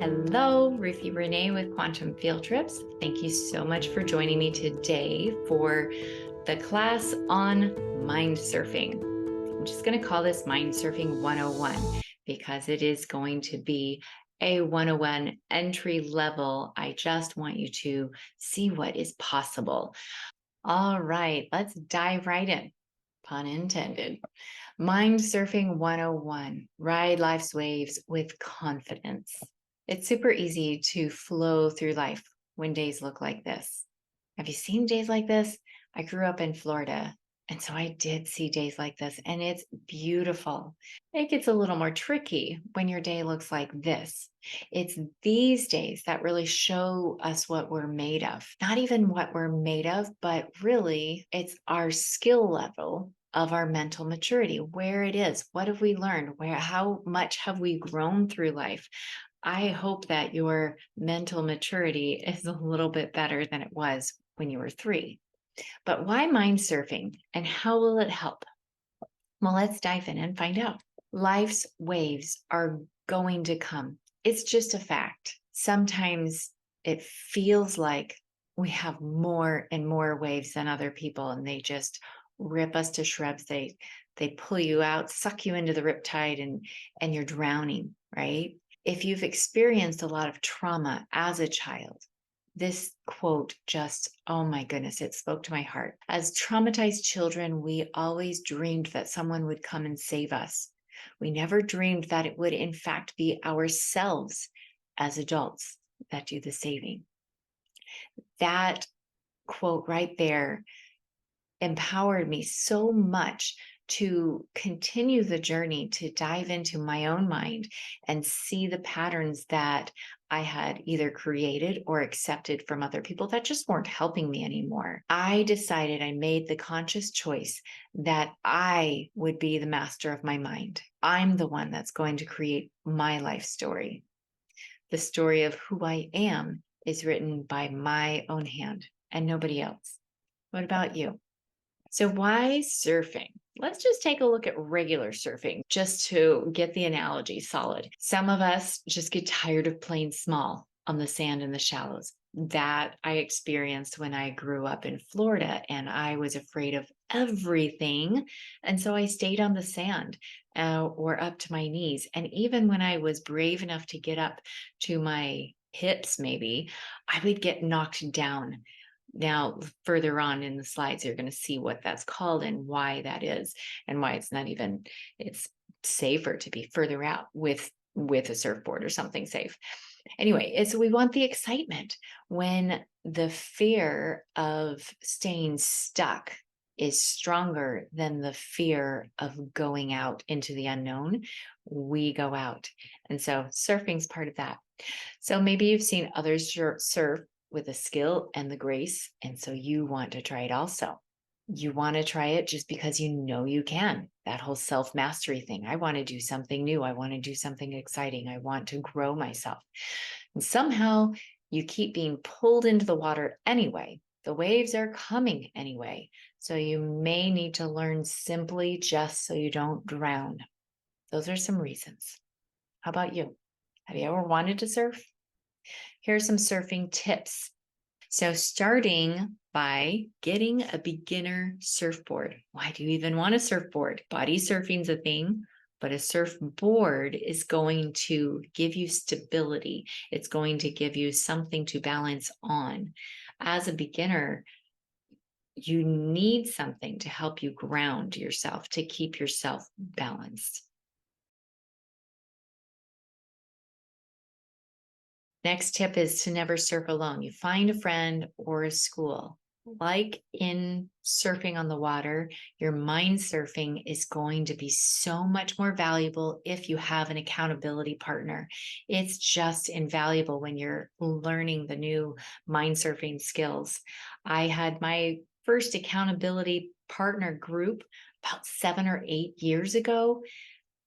Hello, Ruthie Renee with Quantum Field Trips. Thank you so much for joining me today for the class on mind surfing. I'm just going to call this Mind Surfing 101 because it is going to be a 101 entry level. I just want you to see what is possible. All right, let's dive right in. Pun intended. Mind Surfing 101. Ride life's waves with confidence. It's super easy to flow through life when days look like this. Have you seen days like this? I grew up in Florida, and so I did see days like this, and it's beautiful. It gets a little more tricky when your day looks like this. It's these days that really show us what we're made of. Not even what we're made of, but really it's our skill level of our mental maturity, where it is, what have we learned, how much have we grown through life. I hope that your mental maturity is a little bit better than it was when you were 3. But why mind surfing and how will it help? Well, let's dive in and find out. Life's waves are going to come. It's just a fact. Sometimes it feels like we have more and more waves than other people, and they just rip us to shreds. They pull you out, suck you into the riptide, and you're drowning, right? If you've experienced a lot of trauma as a child, this quote just, oh my goodness, it spoke to my heart. As traumatized children, we always dreamed that someone would come and save us. We never dreamed that it would, in fact, be ourselves as adults that do the saving. That quote right there empowered me so much to continue the journey, to dive into my own mind and see the patterns that I had either created or accepted from other people that just weren't helping me anymore. I decided, I made the conscious choice that I would be the master of my mind. I'm the one that's going to create my life story. The story of who I am is written by my own hand and nobody else. What about you? So why surfing? Let's just take a look at regular surfing just to get the analogy solid. Some of us just get tired of playing small on the sand in the shallows. That I experienced when I grew up in Florida, and I was afraid of everything. And so I stayed on the sand or up to my knees. And even when I was brave enough to get up to my hips, maybe, I would get knocked down. Now, further on in the slides, you're going to see what that's called and why that is, and why it's safer to be further out with a surfboard or something safe. Anyway, so we want the excitement when the fear of staying stuck is stronger than the fear of going out into the unknown. We go out. And so surfing's part of that. So maybe you've seen others surf with the skill and the grace, and so you want to try it also. You want to try it just because you know you can. That whole self-mastery thing. I want to do something new. I want to do something exciting. I want to grow myself. And somehow you keep being pulled into the water anyway. The waves are coming anyway. So you may need to learn simply just so you don't drown. Those are some reasons. How about you? Have you ever wanted to surf? Here are some surfing tips. So starting by getting a beginner surfboard. Why do you even want a surfboard? Body surfing's a thing, but a surfboard is going to give you stability. It's going to give you something to balance on. As a beginner, you need something to help you ground yourself, to keep yourself balanced. Next tip is to never surf alone. You find a friend or a school. Like in surfing on the water, your mind surfing is going to be so much more valuable if you have an accountability partner. It's just invaluable when you're learning the new mind surfing skills. I had my first accountability partner group about 7 or 8 years ago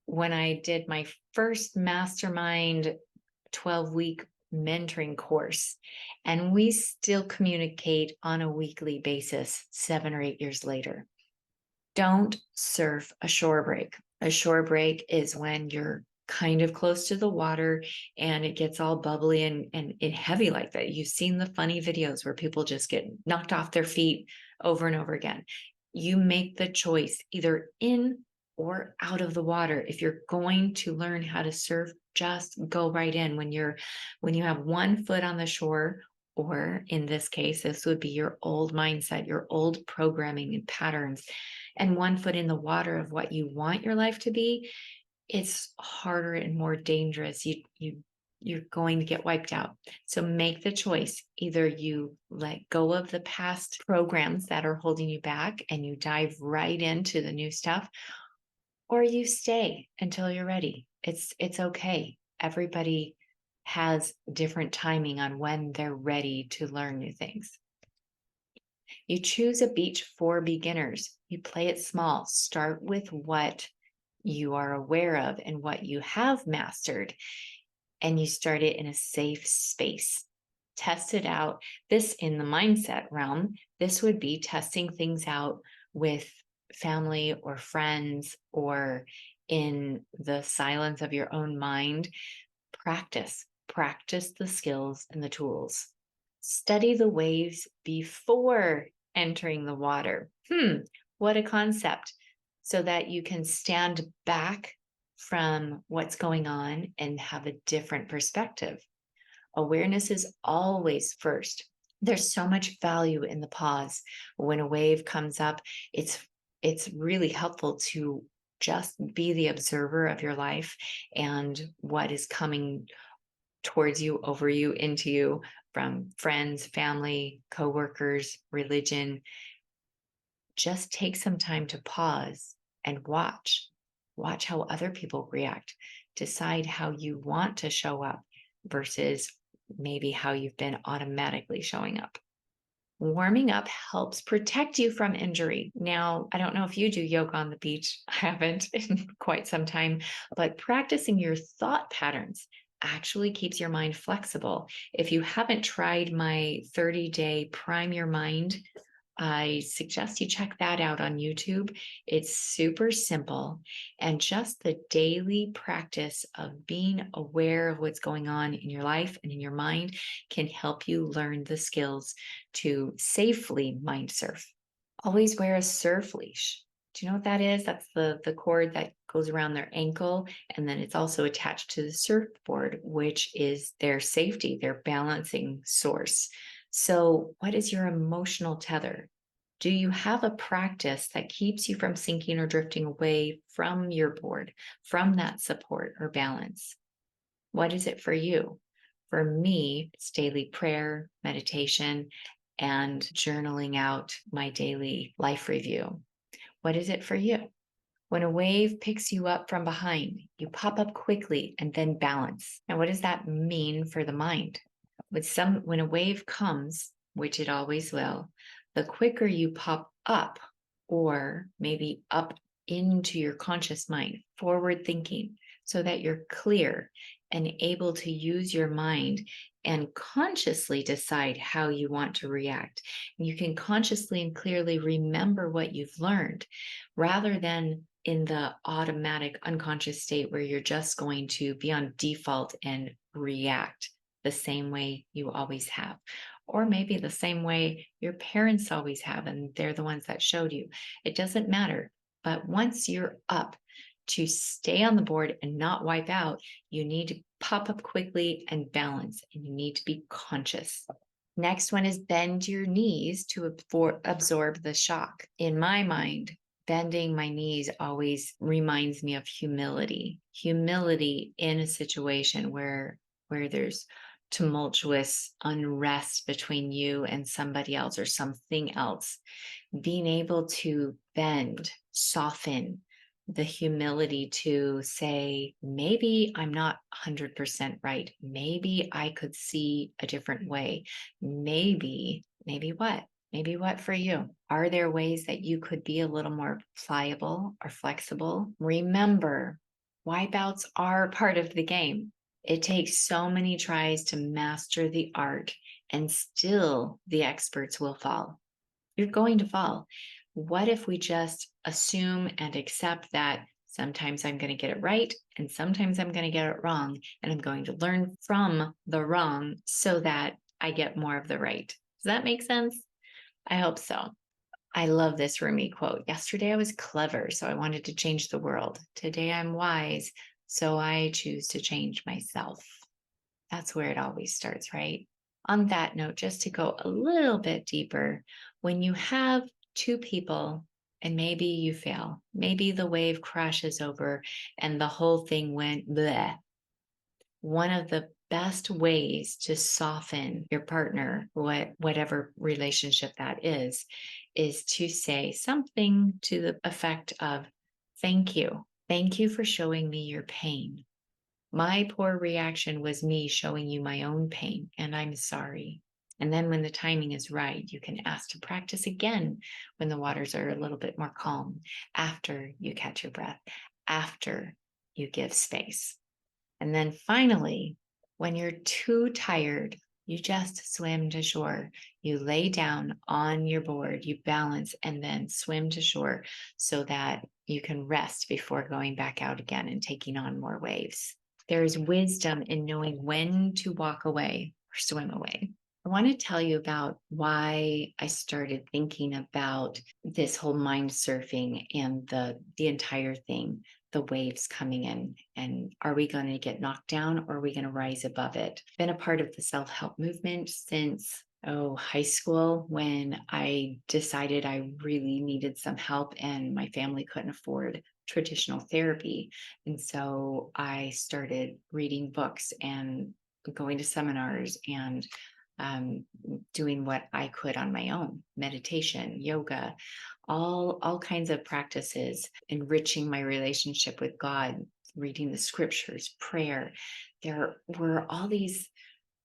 when I did my first mastermind 12-week mentoring course. And we still communicate on a weekly basis 7 or 8 years later. Don't surf a shore break. A shore break is when you're kind of close to the water and it gets all bubbly and heavy like that. You've seen the funny videos where people just get knocked off their feet over and over again. You make the choice either in or out of the water. If you're going to learn how to surf, just go right in. When you have one foot on the shore, or in this case, this would be your old mindset, your old programming and patterns, and one foot in the water of what you want your life to be, it's harder and more dangerous. You're going to get wiped out. So make the choice. Either you let go of the past programs that are holding you back and you dive right into the new stuff, or you stay until you're ready. It's okay. Everybody has different timing on when they're ready to learn new things. You choose a beach for beginners. You play it small. Start with what you are aware of and what you have mastered, and you start it in a safe space. Test it out. This, in the mindset realm, this would be testing things out with family or friends, or in the silence of your own mind. Practice the skills and the tools. Study the waves before entering the water. What a concept. So that you can stand back from what's going on and have a different perspective. Awareness is always first. There's so much value in the pause. When a wave comes up, it's really helpful to just be the observer of your life and what is coming towards you, over you, into you, from friends, family, coworkers, religion. Just take some time to pause and watch how other people react. Decide how you want to show up versus maybe how you've been automatically showing up. Warming up helps protect you from injury. Now, I don't know if you do yoga on the beach. I haven't in quite some time, but practicing your thought patterns actually keeps your mind flexible. If you haven't tried my 30-day Prime Your Mind, I suggest you check that out on YouTube. It's super simple, and just the daily practice of being aware of what's going on in your life and in your mind can help you learn the skills to safely mind surf. Always wear a surf leash. Do you know what that is? That's the cord that goes around their ankle, and then it's also attached to the surfboard, which is their safety, their balancing source. So, what is your emotional tether? Do you have a practice that keeps you from sinking or drifting away from your board, from that support or balance? What is it for you? For me, it's daily prayer, meditation, and journaling out my daily life review. What is it for you? When a wave picks you up from behind, you pop up quickly and then balance. Now, what does that mean for the mind? When a wave comes, which it always will, the quicker you pop up, or maybe up into your conscious mind, forward thinking, so that you're clear and able to use your mind and consciously decide how you want to react. You can consciously and clearly remember what you've learned, rather than in the automatic unconscious state where you're just going to be on default and react the same way you always have, or maybe the same way your parents always have, and they're the ones that showed you. It doesn't matter. But once you're up, to stay on the board and not wipe out, you need to pop up quickly and balance, and you need to be conscious. Next one is bend your knees to absorb the shock. In my mind, bending my knees always reminds me of humility. Humility in a situation where there's tumultuous unrest between you and somebody else or something else. Being able to bend, soften, the humility to say, maybe I'm not 100% right. Maybe I could see a different way. Maybe what? Maybe what for you? Are there ways that you could be a little more pliable or flexible? Remember, wipeouts are part of the game. It takes so many tries to master the art, and still the experts will fall. You're going to fall. What if we just assume and accept that Sometimes I'm going to get it right, and sometimes I'm going to get it wrong. And I'm going to learn from the wrong so that I get more of the right. Does that make sense? I hope so. I love this Rumi quote. Yesterday I was clever, so I wanted to change the world. Today I'm wise, so I choose to change myself. That's where it always starts, right? On that note, just to go a little bit deeper, when you have two people and maybe you fail, maybe the wave crashes over and the whole thing went bleh. One of the best ways to soften your partner, whatever relationship that is to say something to the effect of, thank you. Thank you for showing me your pain. My poor reaction was me showing you my own pain, and I'm sorry. And then when the timing is right, you can ask to practice again when the waters are a little bit more calm, after you catch your breath, after you give space. And then finally, when you're too tired, you just swim to shore. You lay down on your board, you balance, and then swim to shore so that you can rest before going back out again and taking on more waves. There is wisdom in knowing when to walk away or swim away. I want to tell you about why I started thinking about this whole mind surfing and the entire thing, the waves coming in, and are we going to get knocked down or are we going to rise above it? Been a part of the self-help movement since high school, when I decided I really needed some help and my family couldn't afford traditional therapy. And so I started reading books and going to seminars and doing what I could on my own, meditation, yoga, all kinds of practices, enriching my relationship with God, reading the scriptures, prayer. There were all these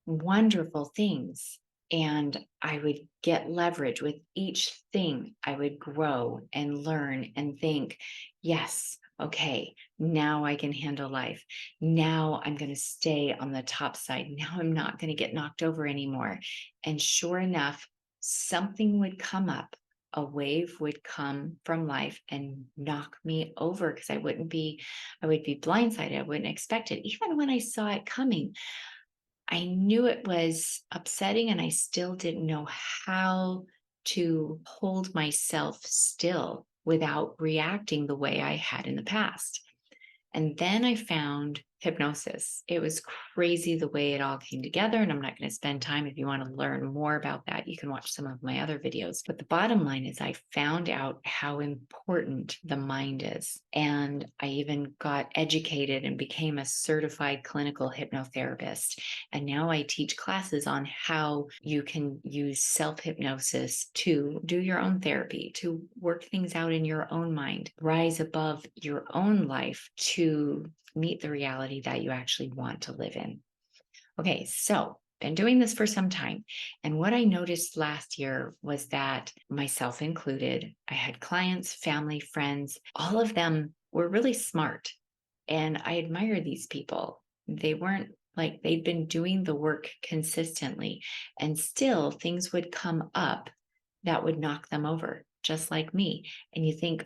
wonderful things. And I would get leverage with each thing. I would grow and learn and think, yes, okay, now I can handle life. Now I'm going to stay on the top side. Now I'm not going to get knocked over anymore. And sure enough, something would come up. A wave would come from life and knock me over because I would be blindsided. I wouldn't expect it. Even when I saw it coming, I knew it was upsetting and I still didn't know how to hold myself still without reacting the way I had in the past. And then I found hypnosis. It was crazy the way it all came together. And I'm not going to spend time. If you want to learn more about that, you can watch some of my other videos. But the bottom line is I found out how important the mind is. And I even got educated and became a certified clinical hypnotherapist. And now I teach classes on how you can use self-hypnosis to do your own therapy, to work things out in your own mind, rise above your own life to meet the reality that you actually want to live in. Okay, so been doing this for some time. And what I noticed last year was that, myself included, I had clients, family, friends, all of them were really smart. And I admire these people. They weren't like, they'd been doing the work consistently, and still things would come up that would knock them over, just like me. And you think,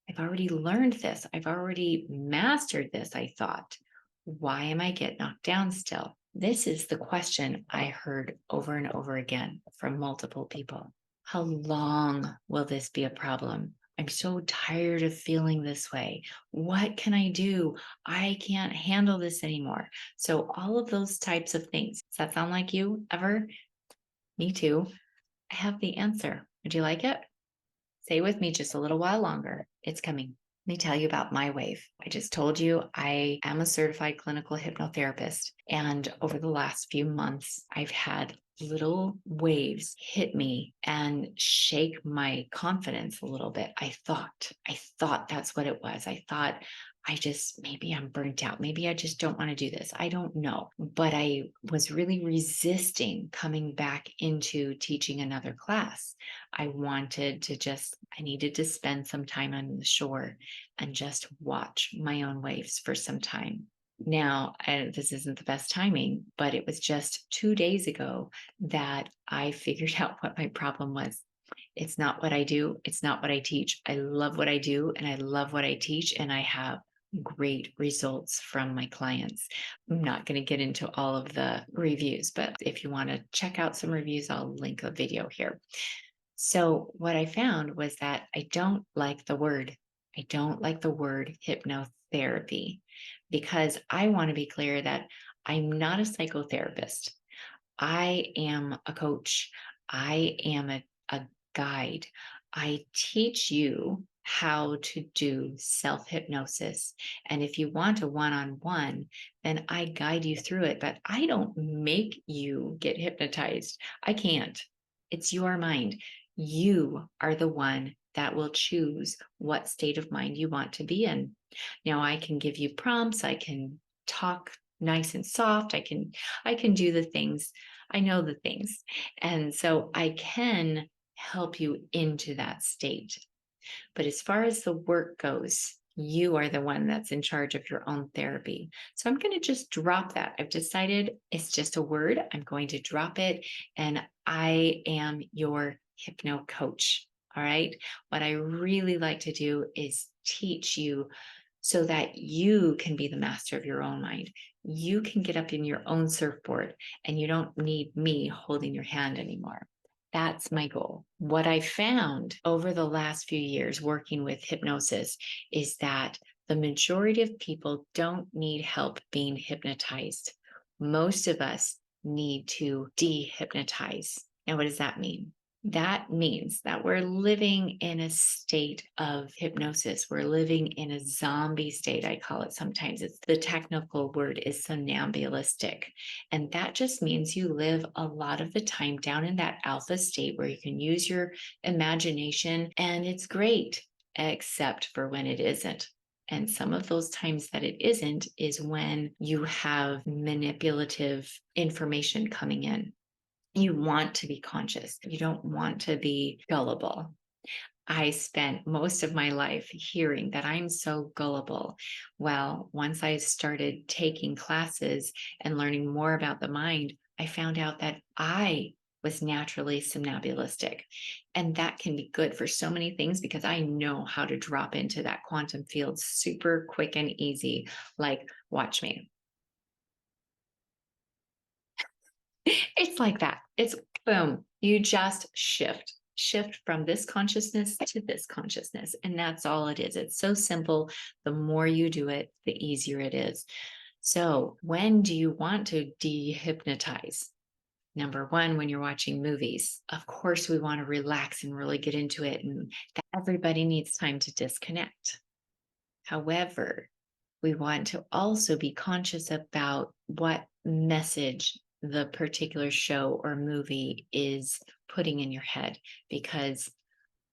I've already learned this. I've already mastered this, I thought. Why am I getting knocked down still? This is the question I heard over and over again from multiple people. How long will this be a problem? I'm so tired of feeling this way. What can I do? I can't handle this anymore. So all of those types of things. Does that sound like you ever? Me too. I have the answer. Would you like it? Stay with me just a little while longer. It's coming. Let me tell you about my wave. I just told you I am a certified clinical hypnotherapist. And over the last few months, I've had little waves hit me and shake my confidence a little bit. I thought that's what it was. I thought maybe I'm burnt out. Maybe I just don't want to do this. I don't know. But I was really resisting coming back into teaching another class. I needed to spend some time on the shore and just watch my own waves for some time. Now, this isn't the best timing, but it was just 2 days ago that I figured out what my problem was. It's not what I do. It's not what I teach. I love what I do and I love what I teach, and I have great results from my clients. I'm not going to get into all of the reviews, but if you want to check out some reviews, I'll link a video here. So, what I found was that I don't like the word. I don't like the word hypnotherapy because I want to be clear that I'm not a psychotherapist. I am a coach. I am a guide. I teach you how to do self hypnosis. And if you want a one on one, then I guide you through it, but I don't make you get hypnotized. I can't. It's your mind. You are the one that will choose what state of mind you want to be in. Now, I can give you prompts. I can talk nice and soft. I can do the things. I know the things. And so I can help you into that state. But as far as the work goes, you are the one that's in charge of your own therapy. So I'm going to just drop that. I've decided it's just a word. I'm going to drop it. And I am your hypno coach. All right. What I really like to do is teach you so that you can be the master of your own mind. You can get up in your own surfboard and you don't need me holding your hand anymore. That's my goal. What I found over the last few years working with hypnosis is that the majority of people don't need help being hypnotized. Most of us need to dehypnotize. Now, what does that mean? That means that we're living in a state of hypnosis. We're living in a zombie state, I call it sometimes. It's the technical word is somnambulistic. And that just means you live a lot of the time down in that alpha state where you can use your imagination and it's great, except for when it isn't. And some of those times that it isn't is when you have manipulative information coming in. You want to be conscious. You don't want to be gullible. I spent most of my life hearing that I'm so gullible. Well, once I started taking classes and learning more about the mind, I found out that I was naturally somnambulistic. And that can be good for so many things because I know how to drop into that quantum field super quick and easy. Like, watch me. It's like that. It's boom. You just shift from this consciousness to this consciousness. And that's all it is. It's so simple. The more you do it, the easier it is. So, when do you want to dehypnotize? Number one, when you're watching movies, of course, we want to relax and really get into it. And everybody needs time to disconnect. However, we want to also be conscious about what message the particular show or movie is putting in your head, because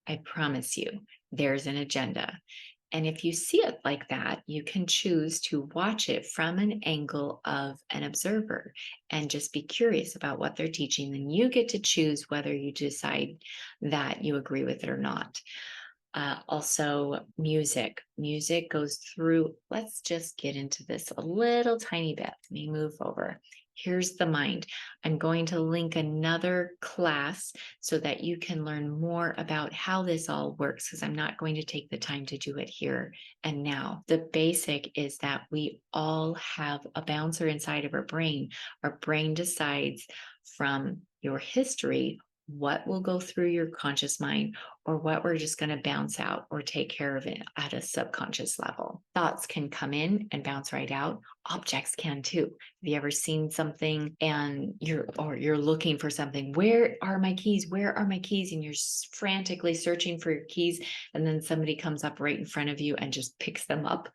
I promise you, there's an agenda. And if you see it like that, you can choose to watch it from an angle of an observer and just be curious about what they're teaching. And you get to choose whether you decide that you agree with it or not. Also, music. Music goes through, let's just get into this a little tiny bit. Let me move over. Here's the mind. I'm going to link another class so that you can learn more about how this all works, because I'm not going to take the time to do it here and now. The basic is that we all have a bouncer inside of our brain. Our brain decides from your history what will go through your conscious mind or what we're just going to bounce out or take care of it at a subconscious level. Thoughts can come in and bounce right out. Objects can too. Have you ever seen something and you're looking for something? Where are my keys? Where are my keys? And you're frantically searching for your keys, and then somebody comes up right in front of you and just picks them up.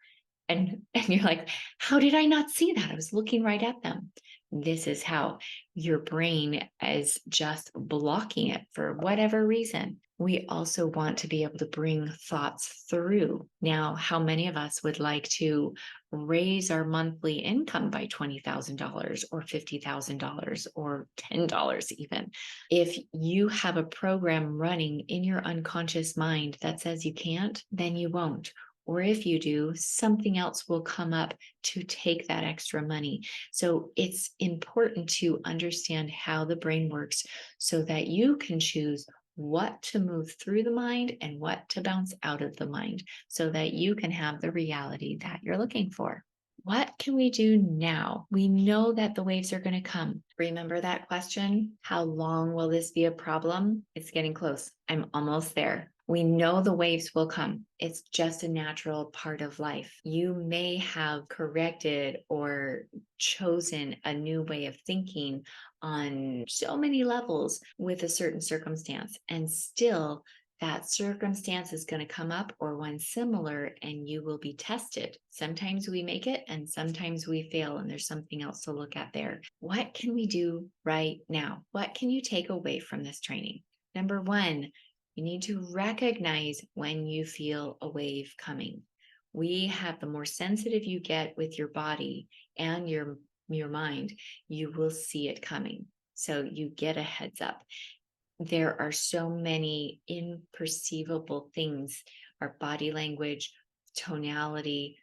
And you're like, how did I not see that? I was looking right at them. This is how your brain is just blocking it for whatever reason. We also want to be able to bring thoughts through. Now, how many of us would like to raise our monthly income by $20,000 or $50,000 or $10 even? If you have a program running in your unconscious mind that says you can't, then you won't. Or if you do, something else will come up to take that extra money. So it's important to understand how the brain works so that you can choose what to move through the mind and what to bounce out of the mind so that you can have the reality that you're looking for. What can we do now? We know that the waves are going to come. Remember that question? How long will this be a problem? It's getting close. I'm almost there. We know the waves will come. It's just a natural part of life. You may have corrected or chosen a new way of thinking on so many levels with a certain circumstance, and still that circumstance is going to come up or one similar, and you will be tested. Sometimes we make it and sometimes we fail, and there's something else to look at there. What can we do right now? What can you take away from this training? Number one, you need to recognize when you feel a wave coming. We have, the more sensitive you get with your body and your mind, you will see it coming. So you get a heads up. There are so many imperceivable things, our body language, tonality,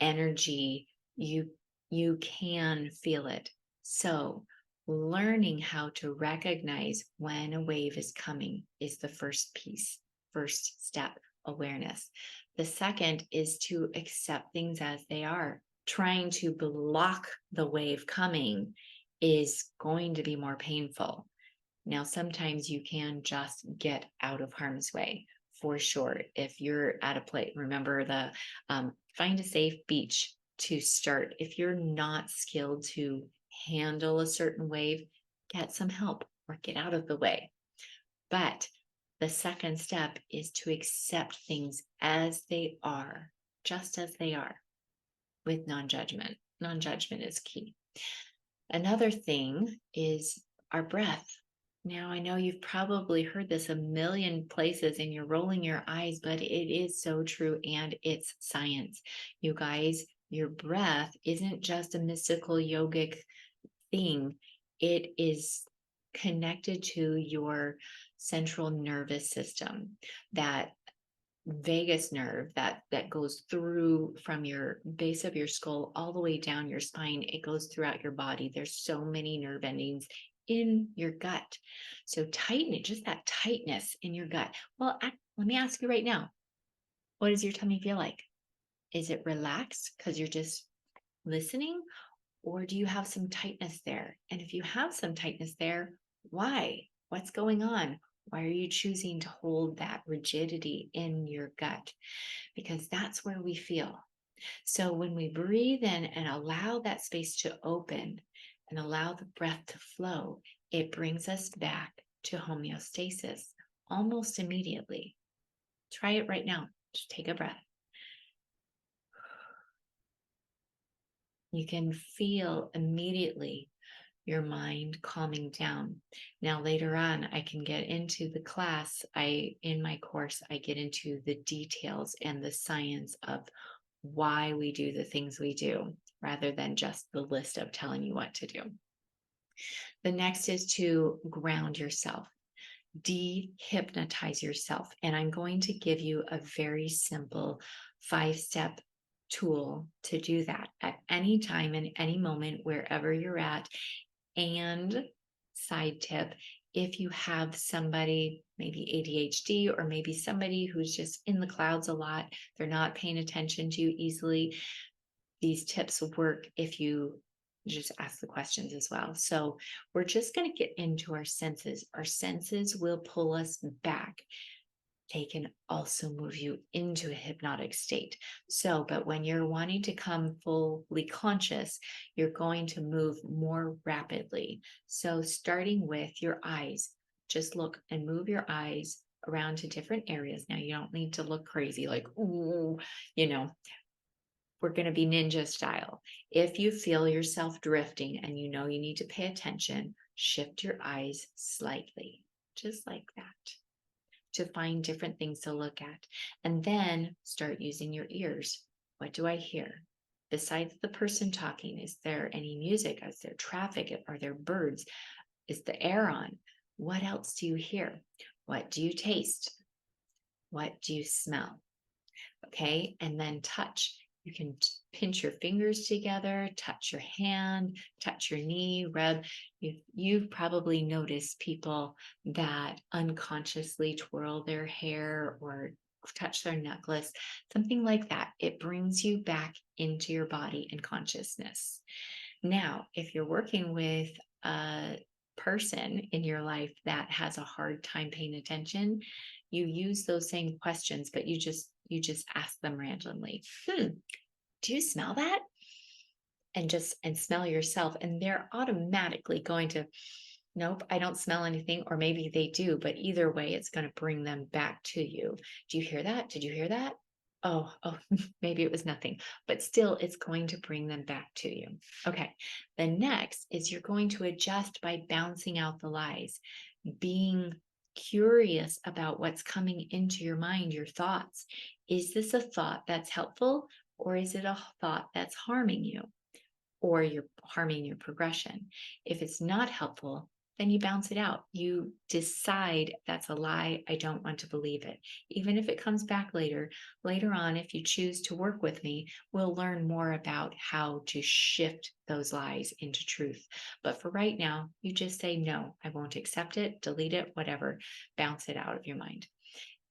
energy, you can feel it. So learning how to recognize when a wave is coming is the first piece, first step, awareness. The second is to accept things as they are. Trying to block the wave coming is going to be more painful. Now, sometimes you can just get out of harm's way, for sure. If you're at a place, remember the find a safe beach to start. If you're not skilled to handle a certain wave, get some help or get out of the way. But the second step is to accept things as they are, just as they are, with non-judgment. Non-judgment is key. Another thing is our breath. Now, I know you've probably heard this a million places and you're rolling your eyes, but it is so true, and it's science. You guys, your breath isn't just a mystical yogic thing. It is connected to your central nervous system, that vagus nerve that goes through from your base of your skull all the way down your spine. It goes throughout your body. There's so many nerve endings in your gut. So tighten it, just that tightness in your gut. Well, let me ask you right now, what does your tummy feel like? Is it relaxed because you're just listening? Or do you have some tightness there? And if you have some tightness there, why? What's going on? Why are you choosing to hold that rigidity in your gut? Because that's where we feel. So when we breathe in and allow that space to open and allow the breath to flow, it brings us back to homeostasis almost immediately. Try it right now. Just take a breath. You can feel immediately your mind calming down. Now, later on, I can get into the class. In my course, I get into the details and the science of why we do the things we do, rather than just the list of telling you what to do. The next is to ground yourself, de-hypnotize yourself. And I'm going to give you a very simple 5-step tool to do that at any time, in any moment, wherever you're at. And side tip, if you have somebody, maybe ADHD, or maybe somebody who's just in the clouds a lot, they're not paying attention to you easily, these tips work if you just ask the questions as well. So we're just going to get into our senses. Our senses will pull us back. They can also move you into a hypnotic state. So, but when you're wanting to come fully conscious, you're going to move more rapidly. So starting with your eyes, just look and move your eyes around to different areas. Now, you don't need to look crazy, like, ooh, we're going to be ninja style. If you feel yourself drifting and you know you need to pay attention, shift your eyes slightly, just like that, to find different things to look at. And then start using your ears. What do I hear? Besides the person talking, is there any music? Is there traffic? Are there birds? Is the air on? What else do you hear? What do you taste? What do you smell? Okay, and then touch. You can pinch your fingers together, touch your hand, touch your knee, rub. You've probably noticed people that unconsciously twirl their hair or touch their necklace, something like that. It brings you back into your body and consciousness. Now, if you're working with a person in your life that has a hard time paying attention, you use those same questions, but you just ask them randomly. Do you smell that? And smell yourself, and they're automatically going to, nope, I don't smell anything, or maybe they do, but either way, it's going to bring them back to you. Do you hear that? Did you hear that? Oh, maybe it was nothing, but still, it's going to bring them back to you. Okay. The next is you're going to adjust by bouncing out the lies, being curious about what's coming into your mind, your thoughts. Is this a thought that's helpful, or is it a thought that's harming you, or you're harming your progression? If it's not helpful, then you bounce it out. You decide that's a lie. I don't want to believe it. Even if it comes back later on, if you choose to work with me, we'll learn more about how to shift those lies into truth. But for right now, you just say, no, I won't accept it, delete it, whatever, bounce it out of your mind.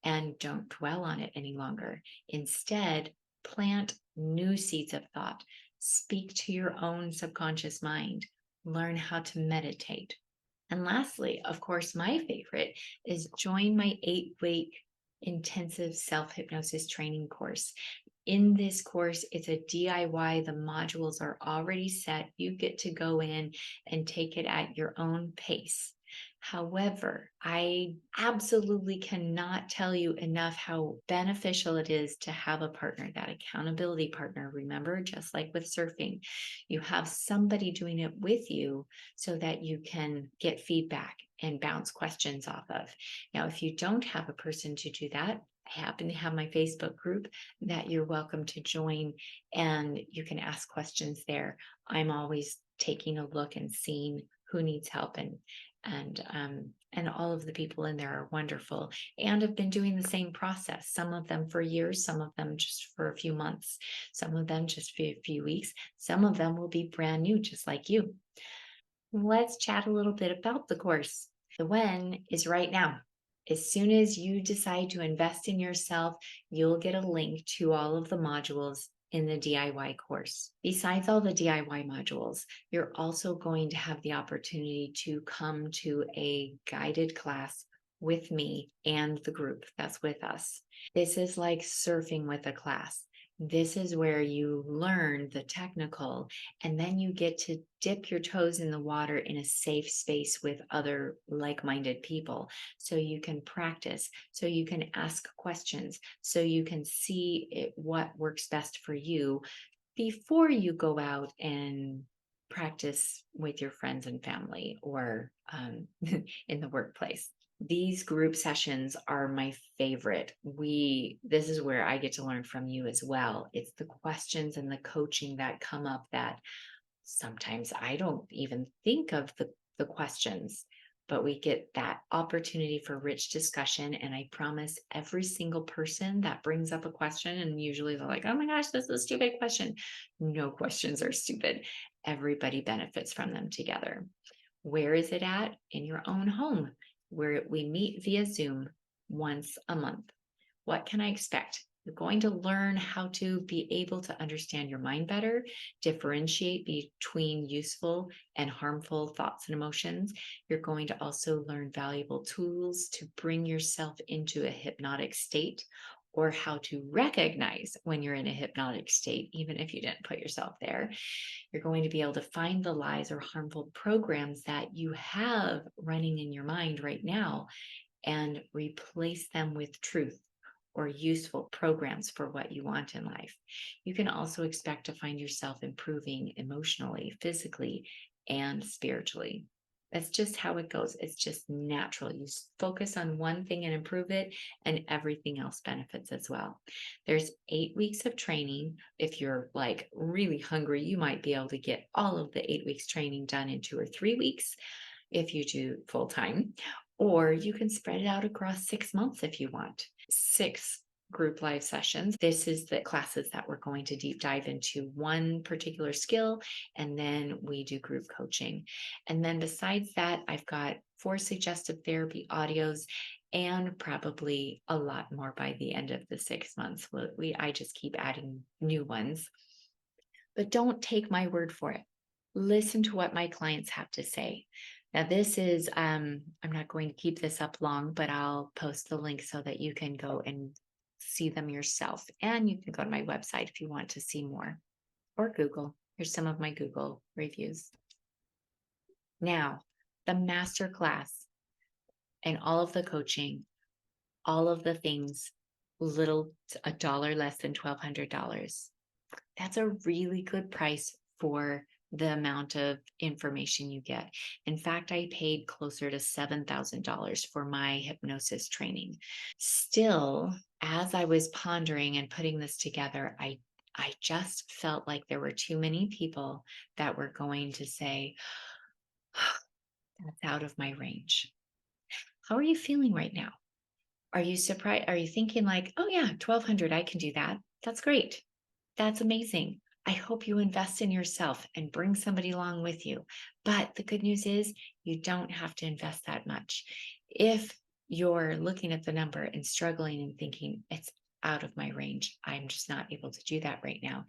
And don't dwell on it any longer. Instead, plant new seeds of thought. Speak to your own subconscious mind. Learn how to meditate. And lastly, of course, my favorite is join my 8-week intensive self-hypnosis training course. In this course, it's a DIY. The modules are already set. You get to go in and take it at your own pace. However, I absolutely cannot tell you enough how beneficial it is to have a partner, that accountability partner. Remember, just like with surfing, you have somebody doing it with you so that you can get feedback and bounce questions off of. Now, if you don't have a person to do that, I happen to have my Facebook group that you're welcome to join, and you can ask questions there. I'm always taking a look and seeing who needs help, and all of the people in there are wonderful and have been doing the same process. Some of them for years, some of them just for a few months, some of them just for a few weeks, some of them will be brand new, just like you. Let's chat a little bit about the course. The when is right now. As soon as you decide to invest in yourself, you'll get a link to all of the modules in the DIY course. Besides all the DIY modules, you're also going to have the opportunity to come to a guided class with me and the group that's with us. This is like surfing with a class. This is where you learn the technical, and then you get to dip your toes in the water in a safe space with other like-minded people. So you can practice, so you can ask questions, so you can see what works best for you before you go out and practice with your friends and family, or in the workplace. These group sessions are my favorite. This is where I get to learn from you as well. It's the questions and the coaching that come up that sometimes I don't even think of the questions, but we get that opportunity for rich discussion. And I promise every single person that brings up a question, and usually they're like, oh my gosh, this is a stupid question. No questions are stupid. Everybody benefits from them together. Where is it at? In your own home, where we meet via Zoom once a month. What can I expect? You're going to learn how to be able to understand your mind better, differentiate between useful and harmful thoughts and emotions. You're going to also learn valuable tools to bring yourself into a hypnotic state, or how to recognize when you're in a hypnotic state, even if you didn't put yourself there. You're going to be able to find the lies or harmful programs that you have running in your mind right now and replace them with truth or useful programs for what you want in life. You can also expect to find yourself improving emotionally, physically, and spiritually. That's just how it goes. It's just natural. You focus on one thing and improve it, and everything else benefits as well. There's 8 weeks of training. If you're like really hungry, you might be able to get all of the 8 weeks training done in 2 or 3 weeks if you do full time, or you can spread it out across 6 months if you want. 6 group live sessions. This is the classes that we're going to deep dive into one particular skill, and then we do group coaching. And then besides that, I've got 4 suggestive therapy audios and probably a lot more by the end of the 6 months. I just keep adding new ones. But don't take my word for it. Listen to what my clients have to say. Now, this is, I'm not going to keep this up long, but I'll post the link so that you can go and see them yourself. And you can go to my website if you want to see more, or Google. Here's some of my Google reviews. Now, the masterclass and all of the coaching, all of the things, a dollar less than $1,200. That's a really good price for the amount of information you get. In fact, I paid closer to $7,000 for my hypnosis training. Still, as I was pondering and putting this together, I just felt like there were too many people that were going to say, that's out of my range. How are you feeling right now? Are you surprised? Are you thinking like, oh yeah, 1,200, I can do that. That's great. That's amazing. I hope you invest in yourself and bring somebody along with you. But the good news is you don't have to invest that much. If you're looking at the number and struggling and thinking it's out of my range, I'm just not able to do that right now,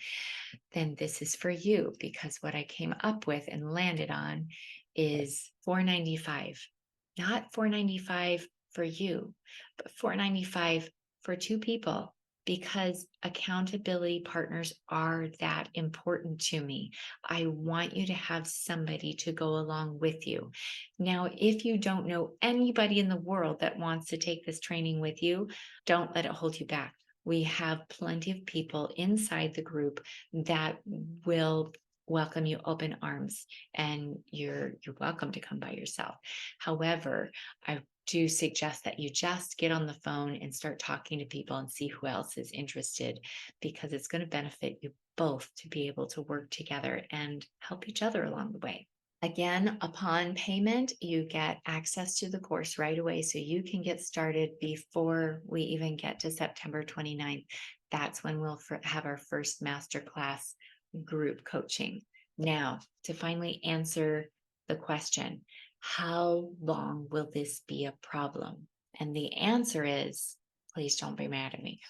then this is for you, because what I came up with and landed on is $495, not $495 for you, but $495 for 2 people, because accountability partners are that important to me. I want you to have somebody to go along with you. Now, if you don't know anybody in the world that wants to take this training with you, don't let it hold you back. We have plenty of people inside the group that will welcome you open arms, and you're welcome to come by yourself. However, I do suggest that you just get on the phone and start talking to people and see who else is interested, because it's going to benefit you both to be able to work together and help each other along the way. Again, upon payment, you get access to the course right away, so you can get started before we even get to September 29th. That's when we'll have our first masterclass group coaching. Now, to finally answer the question, how long will this be a problem? And the answer is, please don't be mad at me.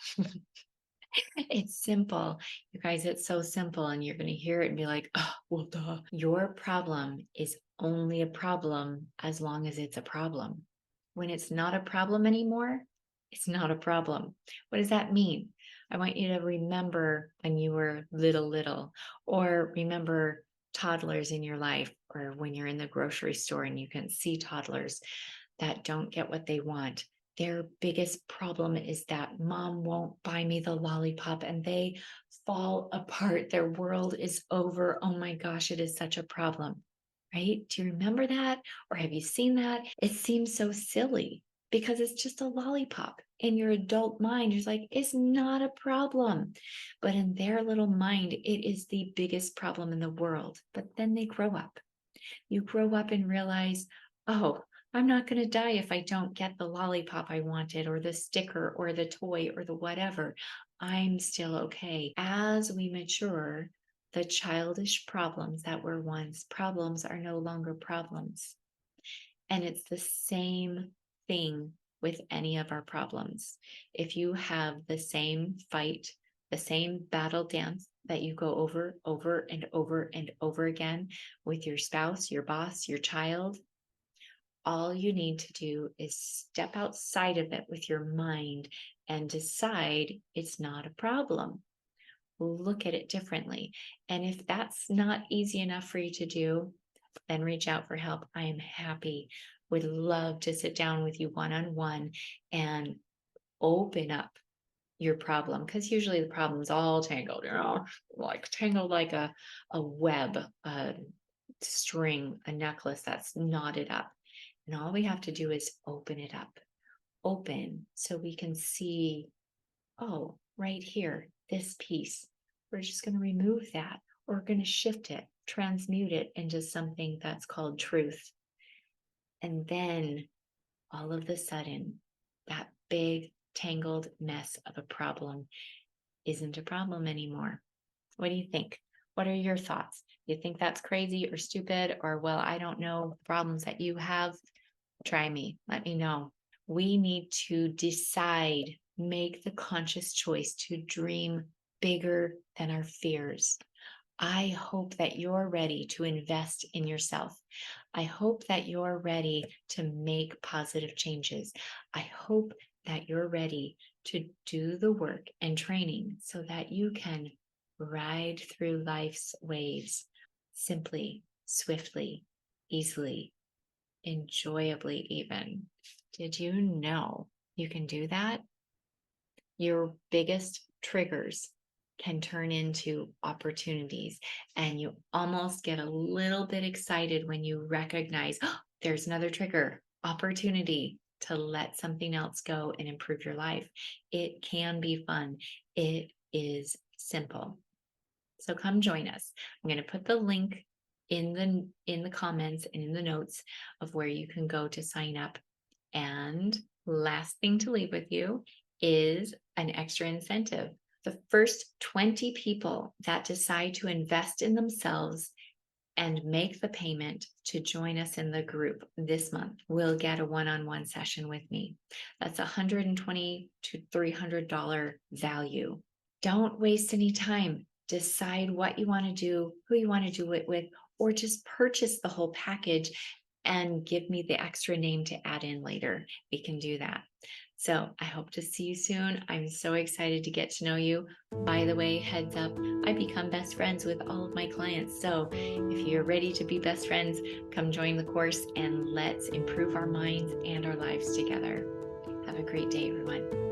It's simple. You guys, it's so simple. And you're going to hear it and be like, oh, well, duh. Your problem is only a problem as long as it's a problem. When it's not a problem anymore, it's not a problem. What does that mean? I want you to remember when you were little, or remember toddlers in your life, or when you're in the grocery store and you can see toddlers that don't get what they want. Their biggest problem is that mom won't buy me the lollipop, and they fall apart. Their world is over. Oh my gosh, it is such a problem, right? Do you remember that? Or have you seen that? It seems so silly because it's just a lollipop. In your adult mind, you're like, it's not a problem. But in their little mind, it is the biggest problem in the world. But then they grow up. You grow up and realize, oh, I'm not going to die if I don't get the lollipop I wanted, or the sticker, or the toy, or the whatever. I'm still okay. As we mature, the childish problems that were once problems are no longer problems. And it's the same thing with any of our problems. If you have the same fight, the same battle dance that you go over and over again with your spouse, your boss, your child, all you need to do is step outside of it with your mind and decide it's not a problem. Look at it differently. And if that's not easy enough for you to do, then reach out for help. I am happy, would love to sit down with you one-on-one and open up your problem, because usually the problem's all tangled, like tangled like a web, a string, a necklace that's knotted up. And all we have to do is open it up, open, so we can see, oh, right here, this piece. We're just going to remove that, or we're going to shift it, transmute it into something that's called truth. And then all of a sudden, that big tangled mess of a problem isn't a problem anymore. What do you think? What are your thoughts? Do you think that's crazy or stupid? Or, well, I don't know the problems that you have. Try me. Let me know. We need to decide, make the conscious choice to dream bigger than our fears. I hope that you're ready to invest in yourself. I hope that you're ready to make positive changes. I hope that you're ready to do the work and training so that you can ride through life's waves simply, swiftly, easily, enjoyably, even. Did you know you can do that? Your biggest triggers can turn into opportunities, and you almost get a little bit excited when you recognize, oh, there's another trigger, opportunity to let something else go and improve your life. It can be fun. It is simple. So come join us. I'm going to put the link in the comments and in the notes of where you can go to sign up. And last thing to leave with you is an extra incentive. The first 20 people that decide to invest in themselves and make the payment to join us in the group this month will get a one-on-one session with me. That's $120 to $300 value. Don't waste any time. Decide what you want to do, who you want to do it with, or just purchase the whole package and give me the extra name to add in later. We can do that. So I hope to see you soon. I'm so excited to get to know you. By the way, heads up, I become best friends with all of my clients. So if you're ready to be best friends, come join the course and let's improve our minds and our lives together. Have a great day, everyone.